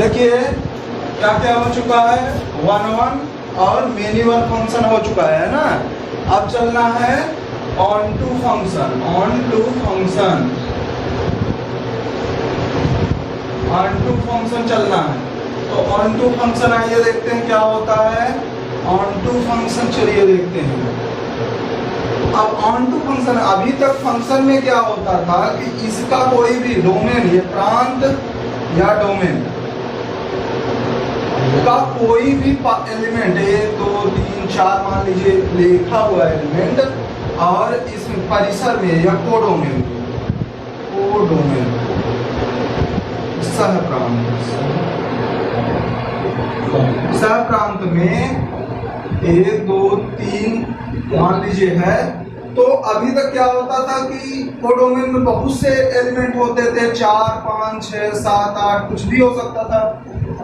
देखिए क्या क्या हो चुका है, वन वन और मेनी वन फंक्शन हो चुका है ना। अब चलना है onto function, onto function, onto function चलना है। तो ऑन टू फंक्शन आइए देखते हैं क्या होता है ऑन टू फंक्शन। चलिए देखते हैं। अब ऑन टू फंक्शन, अभी तक फंक्शन में क्या होता था कि इसका कोई भी डोमेन, ये प्रांत या डोमेन का कोई भी एलिमेंट 1 2 3 4 मान लीजिए लिखा हुआ एलिमेंट, और इस परिसर में या कोडोमेन, कोडोमेन सह प्रांत में 1 2 3 मान लीजिए है। तो अभी तक क्या होता था कि कोडोमेन में बहुत से एलिमेंट होते थे, 4 5 6 7 8 कुछ भी हो सकता था,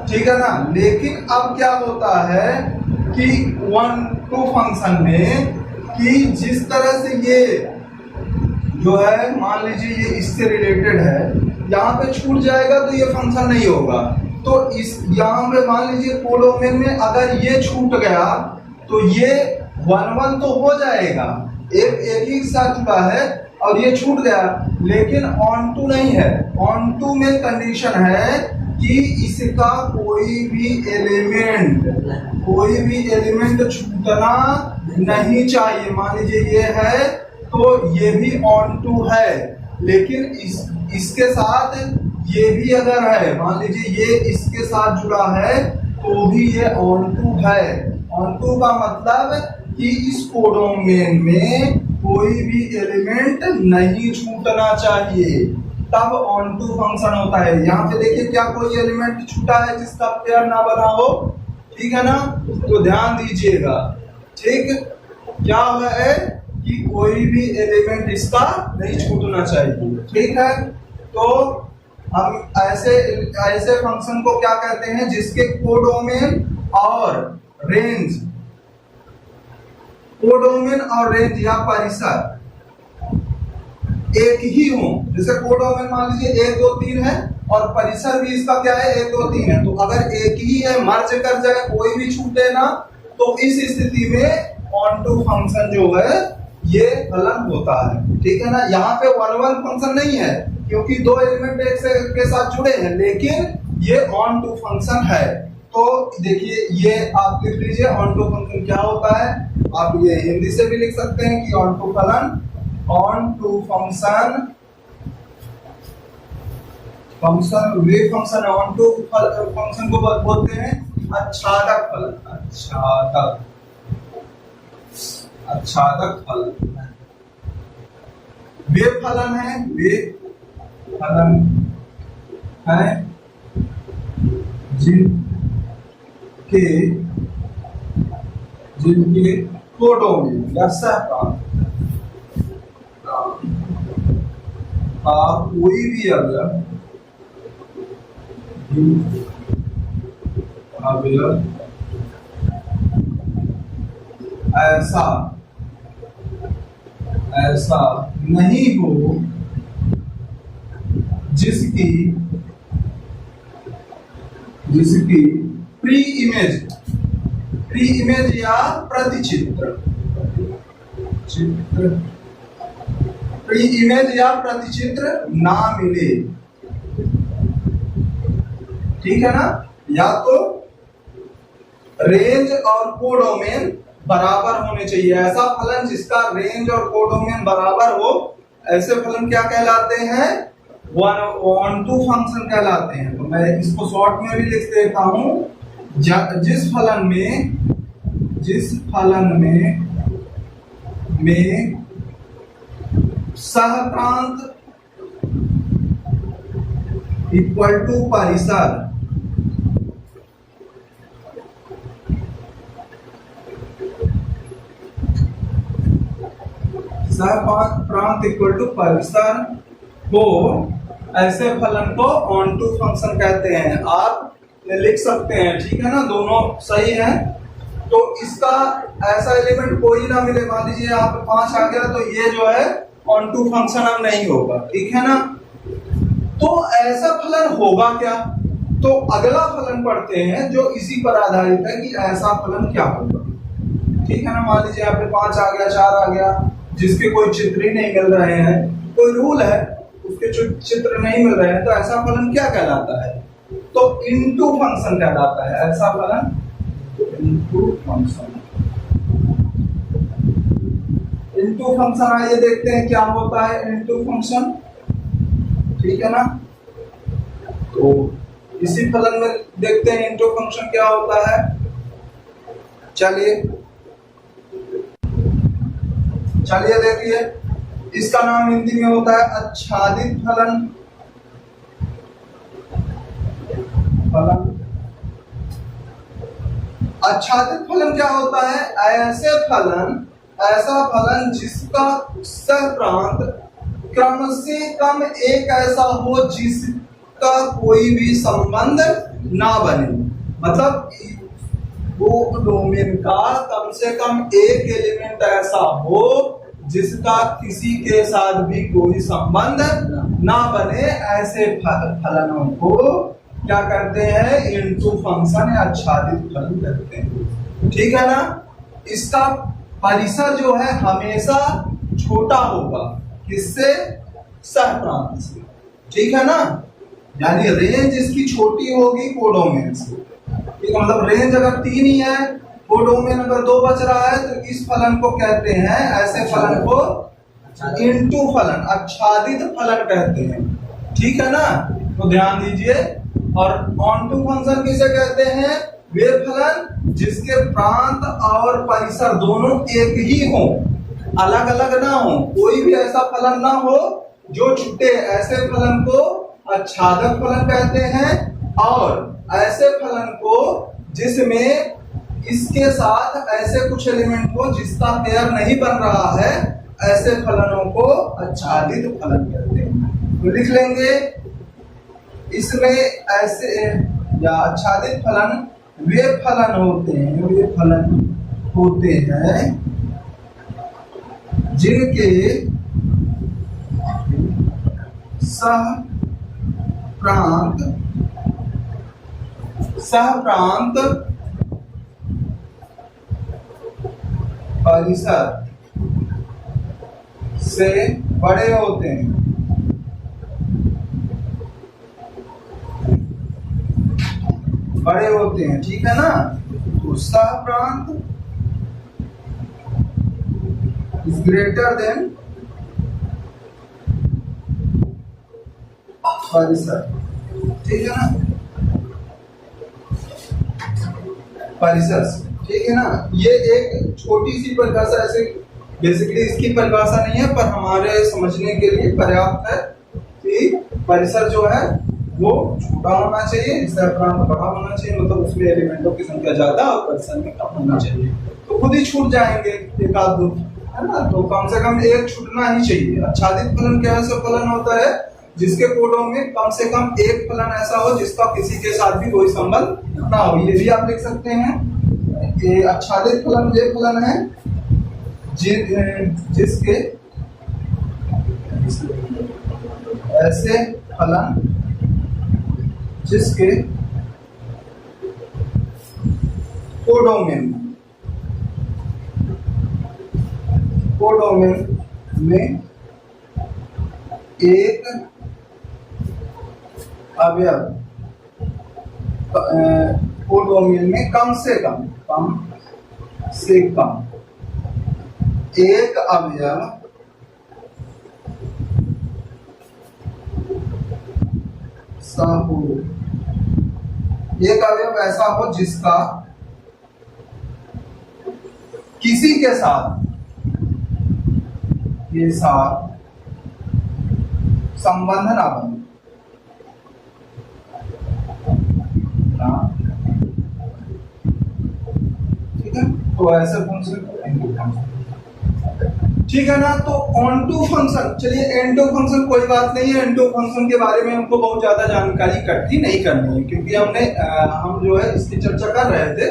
ठीक है ना। लेकिन अब क्या होता है कि वन टू फंक्शन में कि जिस तरह से ये जो है मान लीजिए ये इससे रिलेटेड है, यहाँ पे छूट जाएगा तो ये फंक्शन नहीं होगा। तो इस यहाँ पे मान लीजिए कोडोमेन में अगर ये छूट गया तो ये वन वन तो हो जाएगा, एक ही साथ जुड़ा है और ये छूट गया। लेकिन ऑन टू नहीं है। ऑन टू में कंडीशन है कि इसका कोई भी एलिमेंट छूटना नहीं चाहिए। मान लीजिए ये है तो ये भी ऑन टू है, लेकिन इसके साथ ये भी अगर है, मान लीजिए ये इसके साथ जुड़ा है तो भी ये ऑन टू है। ऑन टू का मतलब कि इस कोडोमेन में कोई भी एलिमेंट नहीं छूटना चाहिए, तब ऑन टू फंक्शन होता है। यहाँ पे देखिए क्या कोई एलिमेंट छूटा है जिसका पेयर ना बना हो, ठीक है ना। तो ध्यान दीजिएगा, ठीक क्या है कि कोई भी एलिमेंट इसका नहीं छूटना चाहिए, ठीक है। तो हम ऐसे फंक्शन को क्या कहते हैं जिसके कोडोमेन और रेंज, कोडोमेन और रेंज या परिसर एक ही हो। जैसे कोडोमेन मान लीजिए 1 2 3 है और परिसर भी इसका क्या है 1 2 3 है। तो अगर एक ही है, मर्ज कर जाए, कोई भी छूटे ना, तो इस स्थिति में ऑन टू फंक्शन जो है ये फलन होता है, ठीक है ना। यहाँ पे वन वन फंक्शन नहीं है क्योंकि 2 एलिमेंट एक से के साथ जुड़े हैं, लेकिन ये ऑन टू फंक्शन है। तो देखिए ये आप लिख लीजिए ऑन टू फंक्शन क्या होता है। आप ये हिंदी से भी लिख सकते हैं कि ऑन टू फलन, ऑन टू फंक्शन, वे फंक्शन ऑन टू फंक्शन को बोलते हैं आच्छादक फलन, आच्छादक फलन। वे फलन है, वे फलन है जिनके कोडोमेन या सहप्रांत का कोई भी अवयव ऐसा नहीं हो जिसकी प्री इमेज या प्रतिचित्र, प्री इमेज या प्रतिचित्र ना मिले, ठीक है ना। या तो रेंज और कोडोमेन बराबर होने चाहिए। ऐसा फलन जिसका रेंज और कोडोमेन बराबर हो, ऐसे फलन क्या कहलाते हैं, ऑन टू फंक्शन कहलाते हैं। तो मैं इसको शॉर्ट में भी लिख देता हूं। जिस फलन में सहप्रांत इक्वल टू परिसर, सहप्रांत इक्वल टू परिसर हो, ऐसे फलन को ऑन टू फंक्शन कहते हैं। आप लिख सकते हैं, ठीक है ना, दोनों सही है। तो इसका ऐसा एलिमेंट कोई ना मिले, मान लीजिए यहाँ पे 5 आ गया, तो ये जो है ऑन टू फंक्शन अब नहीं होगा, ठीक है ना। तो ऐसा फलन होगा क्या, तो अगला फलन पढ़ते हैं जो इसी पर आधारित है कि ऐसा फलन क्या होगा। ठीक है ना, मान लीजिए यहाँ पे 5 आ गया, 4 आ गया, जिसके कोई चित्र ही नहीं मिल रहे हैं, कोई रूल है उसके जो चित्र नहीं मिल रहे हैं, तो ऐसा फलन क्या कहलाता है? तो इनटू फंक्शन कहलाता है ऐसा फलन, इनटू फंक्शन। इनटू फंक्शन आइए देखते हैं क्या होता है इनटू फंक्शन। ठीक है ना, तो इसी फलन में देखते हैं इनटू फंक्शन क्या होता है। चलिए देखिए, इसका नाम हिंदी में होता है आच्छादित फलन। आच्छादित फलन क्या होता है? ऐसा फलन जिसका सहप्रांत क्रम से कम एक ऐसा हो जिसका कोई भी संबंध ना बने। मतलब वो डोमेन का कम से कम एक एलिमेंट ऐसा हो जिसका किसी के साथ भी कोई संबंध ना बने, ऐसे फलनों को क्या कहते हैं? इनटू फंक्शन या आच्छादित फलन कहते हैं। ठीक है ना, इसका परिसर जो है हमेशा छोटा होगा, किससे? सहप्रांत से। ठीक है ना, यानी रेंज इसकी छोटी होगी कोडोमेन से। ठीक है, मतलब रेंज अगर 3 ही है, कोडोमेन अगर 2 बच रहा है, तो इस फलन को कहते हैं, ऐसे फलन को इनटू फलन, आच्छादित फलन कहते हैं। ठीक है ना, तो ध्यान दीजिए। और ऑनटू फंक्शन किसे कहते हैं? वे फलन जिसके प्रांत और परिसर दोनों एक ही हो, अलग अलग ना हो, कोई भी ऐसा फलन ना हो जो छूटे, ऐसे फलन को आच्छादक फलन कहते हैं। और ऐसे फलन को जिसमें इसके साथ ऐसे कुछ एलिमेंट हो जिसका पेयर नहीं बन रहा है, ऐसे फलनों को आच्छादित फलन कहते हैं। तो लिख लेंगे, इसमें ऐसे या आच्छादित फलन वे फलन होते हैं जिनके सहप्रांत परिसर से बड़े होते हैं। ठीक है ना, तो सहप्रांत इज ग्रेटर देन परिसर। ठीक है ना, परिसर। ठीक है ना, ये एक छोटी सी परिभाषा, ऐसे बेसिकली इसकी परिभाषा नहीं है, पर हमारे समझने के लिए पर्याप्त है कि परिसर जो है वो छोटा होना चाहिए, सहप्रांत बड़ा होना चाहिए, मतलब उसमें एलिमेंटों की संख्या ज्यादा और परिसर में कम होना चाहिए। तो खुद ही छूट जाएंगे एक आध दो, है ना, तो कम से कम एक छूटना ही चाहिए। आच्छादित फलन क्या ऐसा फलन होता है जिसके कोडों में कम से कम एक फलन ऐसा हो जिसका किसी के साथ भी कोई संबंध ना हो। ये भी आप लिख सकते हैं, ये आच्छादित फलन ये फलन है जिसके ऐसे फलन जिसके कोडोमेन में एक अवयव, कोडोमेन में कम से कम एक अवयव ऐसा हो जिसका किसी के साथ संबंध ना बने। ठीक है, तो ऐसे फंक्शन। ठीक है ना, तो ऑनटू फंक्शन। चलिए, एनटू फंक्शन कोई बात नहीं है, एनटू फंक्शन के बारे में हमको बहुत ज्यादा जानकारी इकट्ठी नहीं करनी है, क्योंकि हम जो है इसकी चर्चा कर रहे थे,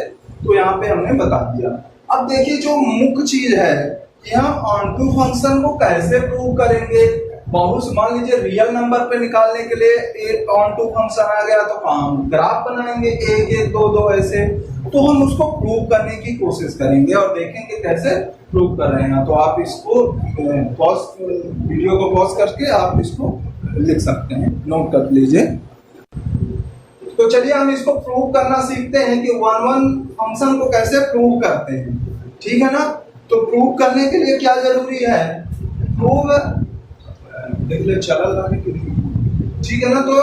तो यहाँ पे हमने बता दिया। अब देखिए, जो मुख्य चीज है कि हम ऑनटू फंक्शन को कैसे प्रूव करेंगे, बहुत मान लीजिए रियल नंबर पे निकालने के लिए एक ऑन टू फंक्शन आ गया तो हम ग्राफ बनाएंगे 1 1 2 2 ऐसे, तो हम उसको प्रूव करने की कोशिश करेंगे और देखेंगे कैसे प्रूव कर रहे हैं। तो आप इसको वीडियो को पॉज करके आप इसको लिख सकते हैं, नोट कर लीजिए। तो चलिए हम इसको प्रूव करना सीखते हैं कि 1 1 फंक्शन को कैसे प्रूव करते हैं, ठीक है ना। तो प्रूव करने के लिए क्या जरूरी है, प्रूव देख ले चला लाने के लिए, ठीक है ना। तो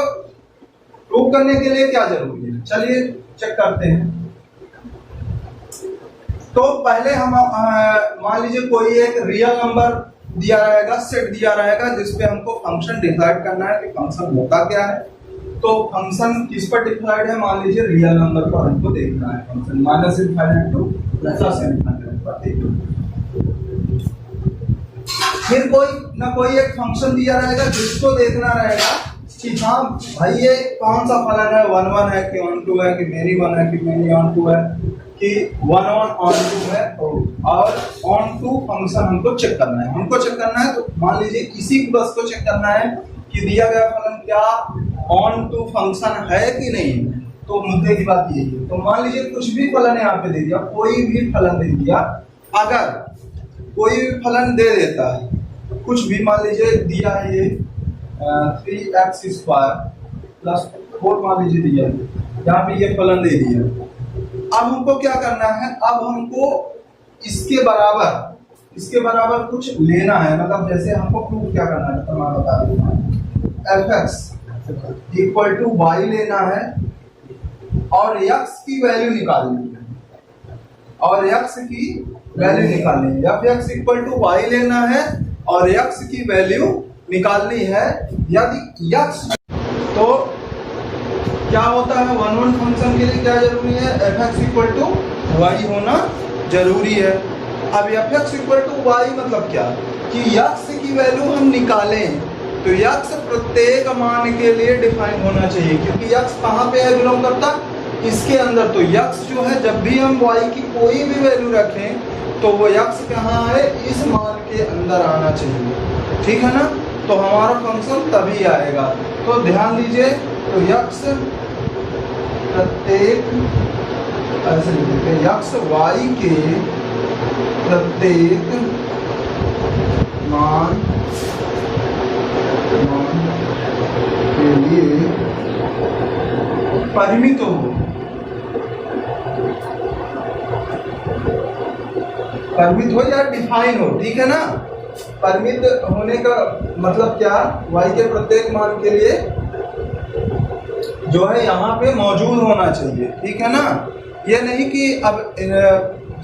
प्रूव करने के लिए क्या जरूरी है, चलिए चेक करते हैं। तो पहले हम मान लीजिए कोई एक रियल नंबर दिया रहेगा, सेट दिया रहेगा, जिसपे हमको फंक्शन डिसाइड करना है कि फंक्शन होता क्या है। तो फंक्शन किस पर डिफाइंड है, मान लीजिए रियल नंबर पर हमको देखना है फंक्शन -∞ टू +∞ पर देखना है। फिर कोई ना कोई एक फंक्शन दिया रहेगा जिसको देखना रहेगा कि हाँ भाई ये कौन सा फलन है, 1 1 है कि ऑन 2 है कि मेरी 1 है कि मेरी ऑन 2 है कि 1 1 ऑन 2 है, और ऑन 2 फंक्शन हमको चेक करना है। हमको चेक करना है तो मान लीजिए इसी बस को चेक करना है कि दिया गया फलन क्या ऑन 2 फंक्शन है कि नहीं। तो मुद्दे की बात यही है। तो मान लीजिए कुछ भी फलन यहाँ पे दे दिया, कोई भी फलन दे दिया, अगर कोई भी फलन दे देता है, कुछ भी मान लीजिए दिया है ये 3x² + 4 मान लीजिए दिया है, यहाँ पे ये फलन दे दिया। अब हमको क्या करना है, अब हमको इसके बराबर कुछ लेना है, मतलब जैसे हमको प्रूफ क्या करना है, तो मैं बता दूंगा। fx = y लेना है और x की वैल्यू निकालनी है, और x की वैल्यू निकालनी है। fx = y लेना है और x की वैल्यू निकालनी है। यदि x, तो क्या होता है 1 1 फंक्शन के लिए क्या जरूरी है, fx = y होना जरूरी है। अब fx = y मतलब क्या कि x की वैल्यू हम निकालें तो x प्रत्येक मान के लिए डिफाइन होना चाहिए, क्योंकि x कहाँ पे है, बिलोंग करता इसके अंदर। तो x जो है जब भी हम y की कोई भी वैल्यू रखें तो वो x कहाँ है, इस मान के अंदर आना चाहिए, ठीक है ना। तो हमारा फंक्शन तभी आएगा। तो ध्यान दीजिए, तो x प्रत्येक ऐसे लिखते हैं, x y के प्रत्येक मान के लिए परिमित हो या डिफाइन हो, ठीक है ना। परिमित होने का मतलब क्या, y के प्रत्येक मान के लिए जो है यहाँ पे मौजूद होना चाहिए, ठीक है ना। ये नहीं कि अब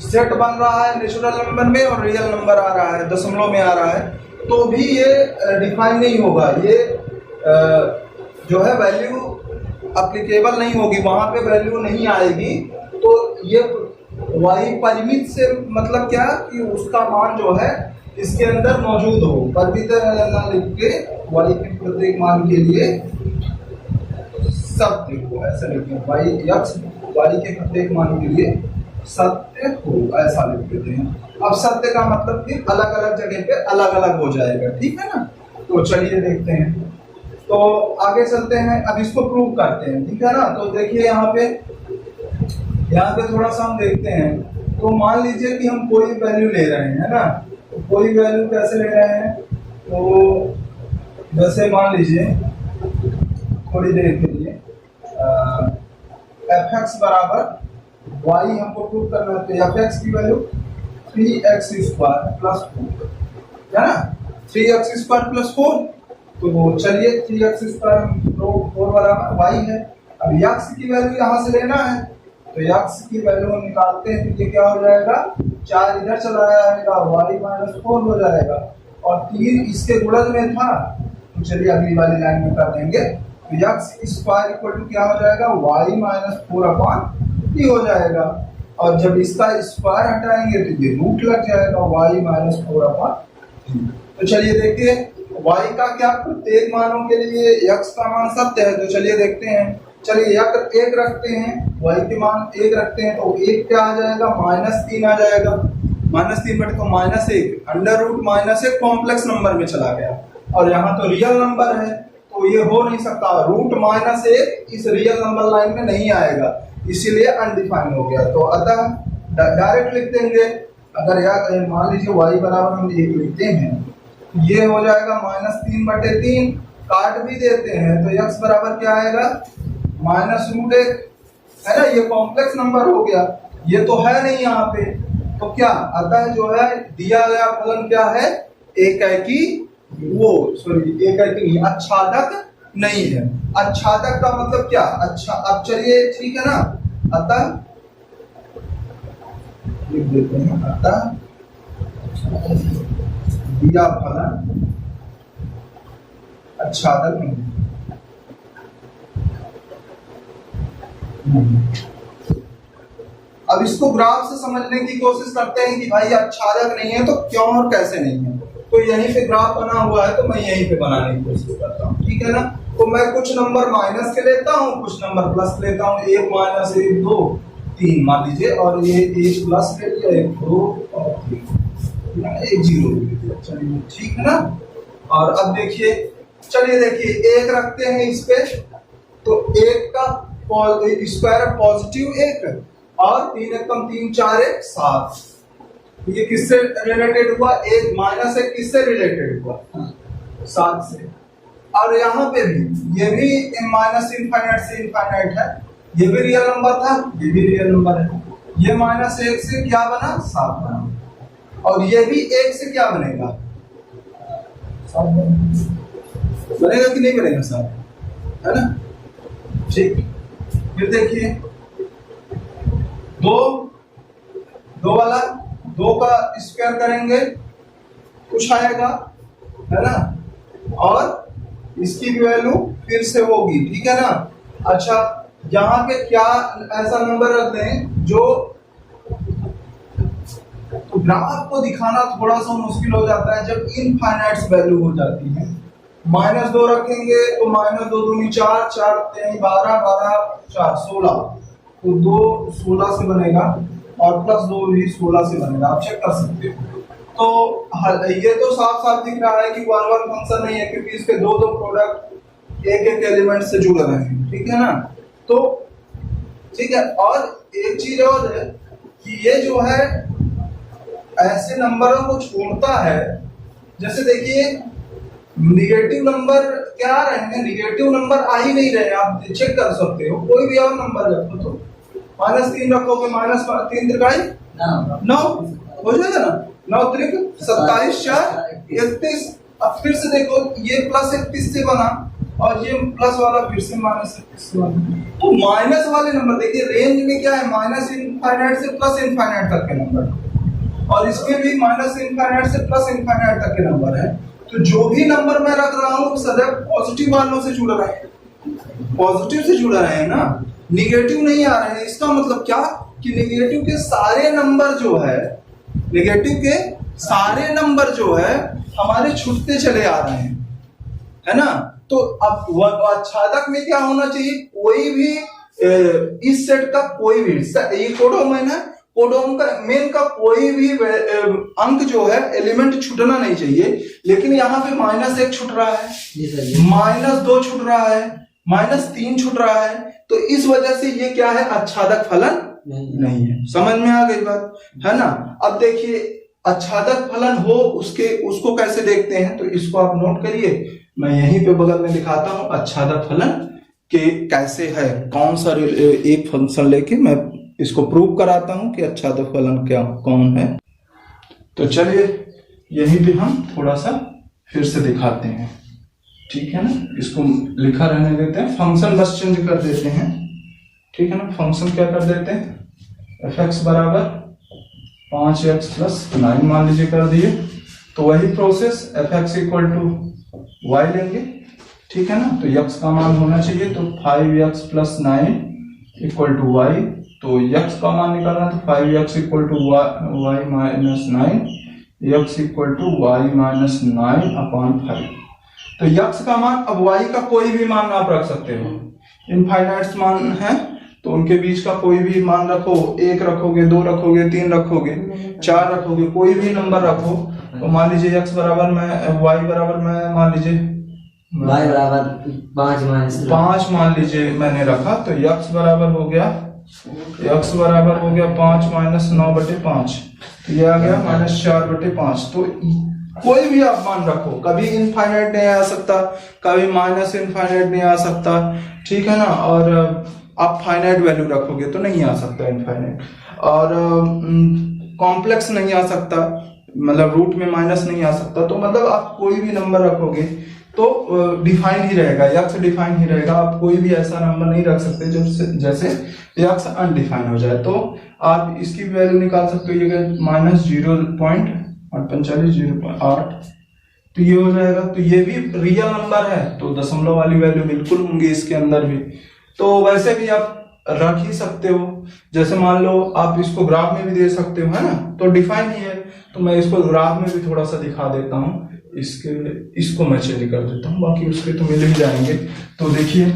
सेट बन रहा है नेचुरल नंबर में और रियल नंबर आ रहा है, दशमलव में आ रहा है, तो भी ये डिफाइन नहीं होगा, ये जो है वैल्यू अप्लीकेबल नहीं होगी, वहां पे वैल्यू नहीं आएगी। तो ये y परिमित से मतलब क्या कि उसका मान जो है इसके अंदर मौजूद हो, परिमित ना लिख के y के प्रत्येक मान के लिए सत्य हो, ऐसा लिखें, y के प्रत्येक मान के लिए सत्य हो, ऐसा लिख देते हैं। अब सत्य का मतलब फिर अलग अलग जगह पे अलग अलग हो जाएगा, ठीक है ना। तो चलिए देखते हैं, तो आगे चलते हैं, अब इसको प्रूव करते हैं, ठीक है ना। तो देखिए यहाँ पे थोड़ा सा हम देखते हैं। तो मान लीजिए कि हम कोई वैल्यू ले रहे हैं ना, तो कोई वैल्यू कैसे ले रहे हैं, तो जैसे मान लीजिए थोड़ी देर के लिए fx = y हमको प्रूव करना है, तो fx की वैल्यू 3x² + 4 है ना, 3x² + 4। तो चलिए 3x² तो 4 बराबर y है। अब x की वैल्यू यहाँ से लेना है, तो x की वैल्यू हम निकालते हैं, तो ये क्या हो जाएगा, 4 इधर चला जाएगा, y - 4 हो जाएगा, और 3 इसके गुणज में था। तो चलिए अगली वाली लाइन में कर देंगे, तो x² = क्या हो जाएगा, y - 4/3 हो जाएगा। और जब इसका स्क्वायर हटाएंगे तो ये रूट लग जाएगा, y - 4/3। तो चलिए देखिए, y का क्या प्रत्येक मानों के लिए x का मान सत्य है। तो चलिए देखते हैं, चलिए एक रखते हैं, y के मान 1 रखते हैं, तो 1 क्या आ जाएगा, -3 आ जाएगा। -3 बटे तो -1, √-1 कॉम्प्लेक्स नंबर में चला गया, और यहाँ तो रियल नंबर है, तो ये हो नहीं सकता। √-1 इस रियल नंबर लाइन में नहीं आएगा, इसीलिए अनडिफाइन हो गया। तो अतः डायरेक्ट लिख देंगे। अगर यार मान लीजिए y बराबर हम 1 लिखते हैं, ये हो जाएगा -3/3, काट भी देते हैं तो x बराबर क्या आएगा, -√1, है ना। ये कॉम्प्लेक्स नंबर हो गया, ये तो है नहीं यहाँ पे, तो क्या अतः जो है दिया गया फलन क्या है, एकाकी नहीं, आच्छादक नहीं है। आच्छादक का मतलब क्या, अच्छा अब चलिए ठीक है ना, अतः लिख देते हैं, अतः दिया फलन आच्छादक नहीं। अब इसको ग्राफ से समझने की कोशिश करते हैं कि भाई आच्छादक नहीं है तो क्यों और कैसे नहीं है। तो यहीं पे ग्राफ बना हुआ है, तो मैं यहीं पे बनाने की कोशिश करता हूँ, ठीक है ना। तो मैं कुछ नंबर माइनस के लेता हूँ, कुछ नंबर प्लस लेता हूँ, 1 - 1 2 3 मान लीजिए, और ये 1 प्लस ले लिया, 1 2 और 3, 1 0 ले लिया, चलिए ठीक है ना। और अब देखिए, चलिए देखिए 1 रखते हैं इस पे, तो 1 का स्क्वायर पॉजिटिव 1 और 3 × 3 = 4 = 7। ये किससे रिलेटेड हुआ, 1 - 1 किससे रिलेटेड हुआ, 7 से। और यहाँ पे भी ये भी -∞ से इनफाइनाइट है, ये भी रियल नंबर था, ये भी रियल नंबर है। ये -1 से क्या बना, 7 बना, और ये भी 1 से क्या बनेगा, 7 बनेगा कि नहीं बनेगा, 7, है ना। ठीक, फिर देखिए 2 वाला 2 का स्क्वायर करेंगे कुछ आएगा, है ना, और इसकी भी वैल्यू फिर से होगी, ठीक है ना। अच्छा, यहाँ पे क्या ऐसा नंबर रख दें जो, तो ग्राफ को दिखाना थोड़ा सा मुश्किल हो जाता है जब इनफाइनाइट वैल्यू हो जाती है। -2 रखेंगे तो -2 दूनी 4, 4 3 12, 12 4 16, तो 2 16 से बनेगा, और +2 भी 16 से बनेगा, आप चेक कर सकते हो। तो ये तो साफ साफ दिख रहा है कि 1 फंक्शन नहीं है, क्योंकि इसके 2 प्रोडक्ट एक एलिमेंट से जुड़ रहे हैं, ठीक है ना। तो ठीक है, और एक चीज और है कि ये जो है ऐसे नंबरों को छोड़ता है, जैसे देखिए निगेटिव नंबर क्या आ रहे हैं, निगेटिव नंबर आ ही नहीं रहे, आप चेक कर सकते हो। कोई भी और नंबर रखो, तो -3 रखोगे, -3 × 9 हो जाएगा ना, 9 × 3 = 27, 4 31। अब फिर से देखो, ये +31 से बना, और ये प्लस वाला फिर से -31 से बना। तो माइनस वाले नंबर देखिए रेंज में क्या है, -∞ से +∞ तक के नंबर, और इसमें भी -∞ से +∞ तक के नंबर है। तो जो भी नंबर मैं रख रहा हूँ सदैव पॉजिटिव वालों से जुड़ रहे हैं, पॉजिटिव से जुड़ रहे हैं ना, निगेटिव नहीं आ रहे हैं। इसका मतलब क्या कि निगेटिव के सारे नंबर जो है, निगेटिव के सारे नंबर जो है हमारे छूटते चले आ रहे हैं, है ना। तो अब आच्छादक में क्या होना चाहिए, कोई भी इस सेट का कोई भी, ये कोडोमेन है, कोडोम का मेन का कोई भी अंक जो है एलिमेंट छूटना नहीं चाहिए। लेकिन यहाँ पे -1 छूट रहा है, -2 छूट रहा है, -3 छूट रहा है, तो इस वजह से ये क्या है, आच्छादक फलन नहीं है। समझ में आ गई बात, है ना। अब देखिए आच्छादक फलन हो उसको कैसे देखते हैं, तो इसको आप नोट करिए, मैं यहीं पे बगल में दिखाता हूं आच्छादक फलन के कैसे है, कौन सा एक फंक्शन लेके मैं इसको प्रूव कराता हूं कि आच्छादक फलन क्या कौन है। तो चलिए यहीं पे हम थोड़ा सा फिर से दिखाते हैं, ठीक है ना। इसको लिखा रहने देते हैं, फंक्शन बस चेंज कर देते हैं, ठीक है ना। फंक्शन क्या कर देते हैं, f(x) बराबर 5x + 9 मान लीजिए कर दिए। तो वही प्रोसेस f(x) = y लेंगे, ठीक है ना। तो x का मान होना चाहिए, तो 5x + 9 = y। तो x का मान निकालना, तो 5x = y - 9, x = y - 9/5। तो x का मान, अब y का कोई भी मान आप रख सकते हो, इनफाइनाइट मान है तो उनके बीच का कोई भी मान रखो, 1 रखोगे, 2 रखोगे, 3 रखोगे, 4 रखोगे, कोई भी नंबर रखो, तो मान लीजिए x बराबर में y बराबर में मान लीजिए y बराबर 5 मान लीजिए मैंने रखा, तो x बराबर हो गया 5 माइनस 9/5, तो ये आ गया -4/5। तो कोई भी आप मान रखो, कभी इनफाइनाइट नहीं आ सकता, कभी माइनस इनफाइनाइट नहीं आ सकता, ठीक है ना। और आप फाइनाइट वैल्यू रखोगे तो नहीं आ सकता इनफाइनाइट, और कॉम्प्लेक्स नहीं आ सकता, मतलब रूट में माइनस नहीं आ सकता। तो मतलब आप कोई भी नंबर रखोगे तो डिफाइन ही रहेगा, यक्स डिफाइन ही रहेगा। आप कोई भी ऐसा नंबर नहीं रख सकते जैसे यक्स अनडिफाइन हो जाए। तो आप इसकी वैल्यू निकाल सकते हो, ये -0.845 तो ये हो जाएगा। तो ये भी रियल नंबर है, तो दशमलव वाली वैल्यू बिल्कुल होंगी इसके अंदर भी। तो वैसे भी आप रख ही सकते हो, जैसे मान लो आप इसको ग्राफ में भी दे सकते हो, है ना, तो डिफाइन ही है। तो मैं इसको ग्राफ में भी थोड़ा सा दिखा देता हूँ, इसको मैं चेंज कर देता हूँ, बाकी उसके तो मिल ही जाएंगे। तो देखिए,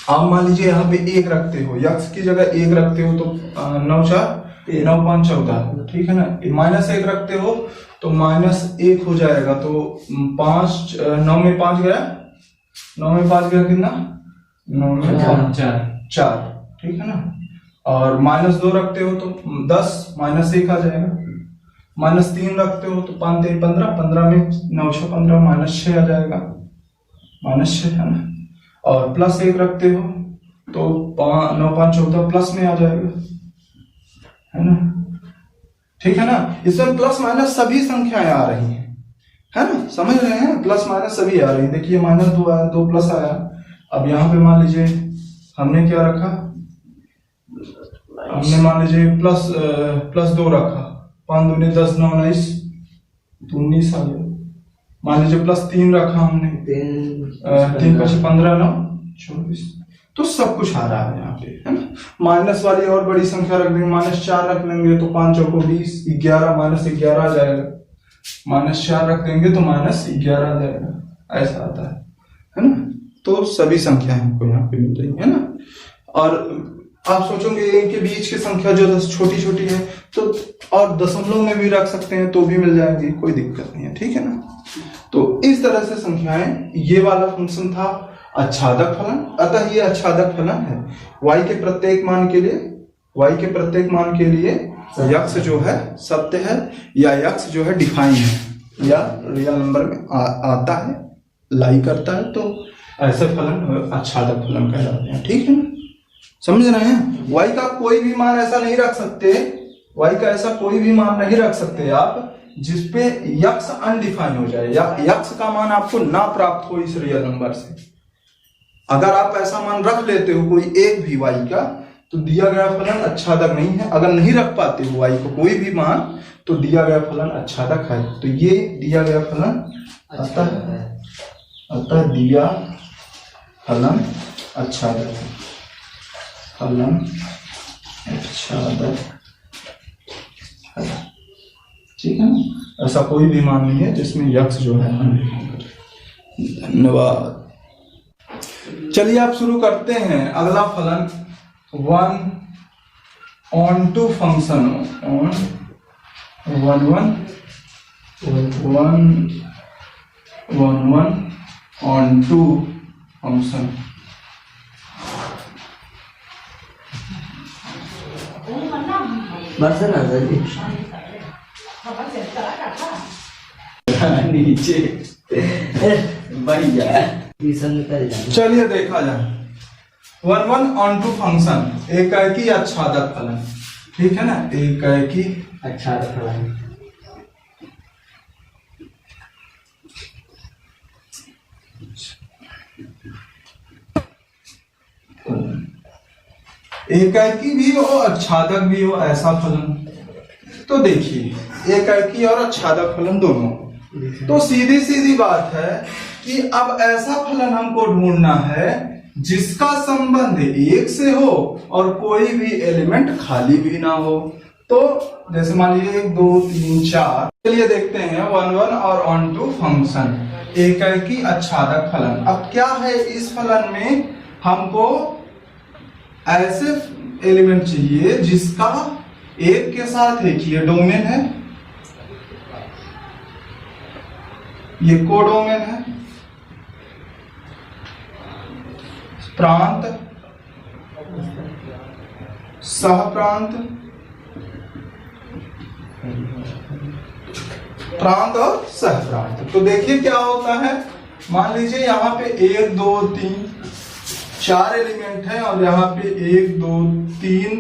आप मान लीजिए यहाँ पे 1 रखते हो, यक्स की जगह 1 रखते हो तो 9 4 9 5 14, ठीक है ना। -1 रखते हो तो -1 हो जाएगा, तो 9 में 5 गया, 9 में 5 गया कितना, 9 में 4, ठीक है ना। और -2 रखते हो तो 10, -1 आ जाएगा। -3 रखते हो तो 5 3 15, 15 में 9 6 15, -6 आ जाएगा, -6 है ना। और +1 रखते हो तो 9 5 14 प्लस में आ जाएगा, है ना, ठीक है ना। इसमें प्लस माइनस सभी संख्याएं आ रही हैं, है ना, समझ रहे हैं, प्लस माइनस सभी आ रही है। देखिए -2 आया, 2 प्लस आया। अब यहाँ पे मान लीजिए हमने क्या रखा, हमने मान लीजिए +2 रखा, 5 दूनी 10 9 19 तो 19 आ गया। मान लीजिए +3 रखा हमने, 3 5 15 9 24, तो सब कुछ आ रहा है यहाँ पे, है ना। माइनस वाली और बड़ी संख्या रख देंगे, -4 रख लेंगे तो 5 चौको 20, 11 -11 आ जाएगा। -4 रख देंगे तो -11 आ जाएगा, ऐसा आता है ना। तो सभी संख्याएं हमको यहाँ पे मिल रही है ना। और आप सोचोगे इनके बीच की संख्या जो छोटी छोटी है तो और दशमलव में भी रख सकते हैं तो भी मिल जाएंगी, कोई दिक्कत नहीं है, ठीक है ना। तो इस तरह से संख्याएं, ये वाला फंक्शन था आच्छादक फलन। अतः ये आच्छादक फलन है y के प्रत्येक मान के लिए यक्स जो है सत्य है, या यक्स जो है डिफाइन है, या रियल नंबर में आता है, लाई करता है, तो ऐसे फलन आच्छादक फलन कहलाते हैं, ठीक है ना। समझ रहे हैं। y का कोई भी मान ऐसा नहीं रख सकते, y का ऐसा कोई भी मान नहीं रख सकते आप जिसपे यक्स अनडिफाइन हो जाए, या यक्स का मान आपको ना प्राप्त हो इस रियल नंबर से। अगर आप ऐसा मान रख लेते हो कोई एक भी y का, तो दिया गया फलन आच्छादक नहीं है। अगर नहीं रख पाते हो y को कोई भी मान, तो दिया गया फलन आच्छादक है। तो ये दिया गया फलन अतः दिया फलन आच्छादक है, फलन आच्छादक है, ठीक है ना। ऐसा कोई भी मान नहीं है जिसमें यक्स जो है अनडिफाइन करे। धन्यवाद। चलिए आप शुरू करते हैं अगला फलन 1/2 फंक्शन ऑन 1/2 फंक्शन। नीचे भैया चलिए देखा जाए 1/2 फंक्शन, एकाकी आच्छादक फलन, ठीक है ना, एकाकी आच्छादक फलन। एकाकी भी हो आच्छादक भी हो ऐसा फलन। तो देखिए एकाकी और आच्छादक फलन दोनों, तो सीधी सीधी बात है कि अब ऐसा फलन हमको ढूंढना है जिसका संबंध 1 से हो और कोई भी एलिमेंट खाली भी ना हो। तो जैसे मान लीजिए 1 2 3 4, चलिए देखते हैं 1/1 और 1/2 फंक्शन, एकाकी आच्छादक फलन। अब क्या है इस फलन में, हमको ऐसे एलिमेंट चाहिए जिसका 1 के साथ एक ही डोमेन है, ये कोडोमेन है, प्रांत, सह प्रांत, प्रांत और सह प्रांत। तो देखिए क्या होता है, मान लीजिए यहाँ पे 1 2 3 4 एलिमेंट है और यहाँ पे 1 2 3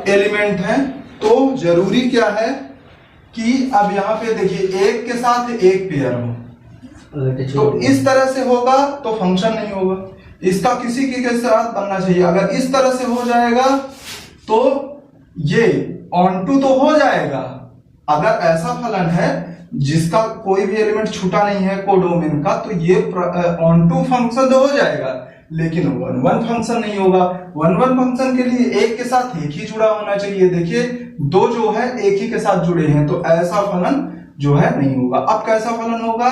एलिमेंट है। तो जरूरी क्या है कि अब यहाँ पे देखिए एक के साथ एक पेयर हो, तो इस तरह से होगा तो फंक्शन नहीं होगा, इसका किसी के साथ बनना चाहिए। अगर इस तरह से हो जाएगा तो ये ऑन टू तो हो जाएगा। अगर ऐसा फलन है जिसका कोई भी एलिमेंट छूटा नहीं है कोडोमेन का, तो ये ऑन टू फंक्शन तो हो जाएगा, लेकिन 1 1 फंक्शन नहीं होगा। 1 1 फंक्शन के लिए एक के साथ एक ही जुड़ा होना चाहिए। देखिए दो जो है एक ही के साथ जुड़े हैं, तो ऐसा फलन जो है नहीं होगा। अब कैसा फलन होगा,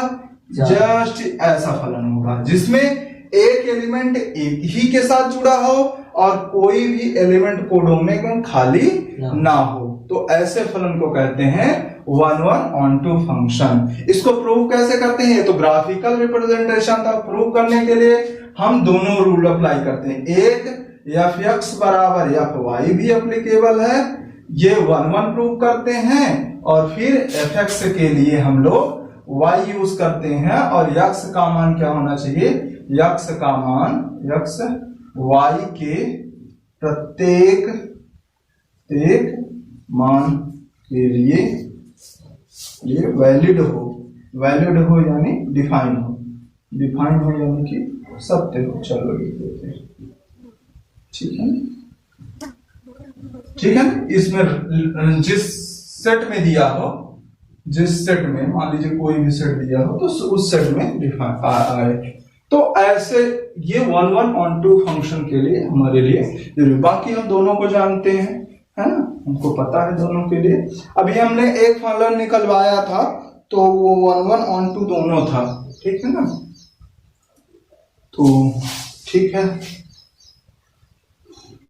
जस्ट ऐसा फलन होगा जिसमें एक एलिमेंट एक ही के साथ जुड़ा हो और कोई भी एलिमेंट कोडोमेन खाली ना हो। तो ऐसे फलन को कहते हैं 1 1 ऑन टू फंक्शन। इसको प्रूव कैसे करते हैं, तो ग्राफिकल रिप्रेजेंटेशन था। प्रूव करने के लिए हम दोनों रूल अप्लाई करते हैं। एक f(x) बराबर fy भी एप्लीकेबल है, ये 1 1 प्रूव करते हैं, और फिर fx के लिए हम लोग y यूज करते हैं, और x का मान क्या होना चाहिए, x का मान x y के प्रत्येक मान के लिए ये वैलिड हो यानी डिफाइन हो यानी कि सत्य हो। चलो ये देखते हैं, ठीक है ना। इसमें जिस सेट में दिया हो, जिस सेट में मान लीजिए कोई भी सेट दिया हो, तो उस सेट में डिफाइन आए। तो ऐसे ये 1 1 ऑन टू फंक्शन के लिए हमारे लिए, बाकी हम दोनों को जानते हैं, है ना, हमको पता है दोनों के लिए। अभी हमने एक फलन निकलवाया था तो वो 1 1 ऑन टू दोनों था, ठीक है ना। तो ठीक है।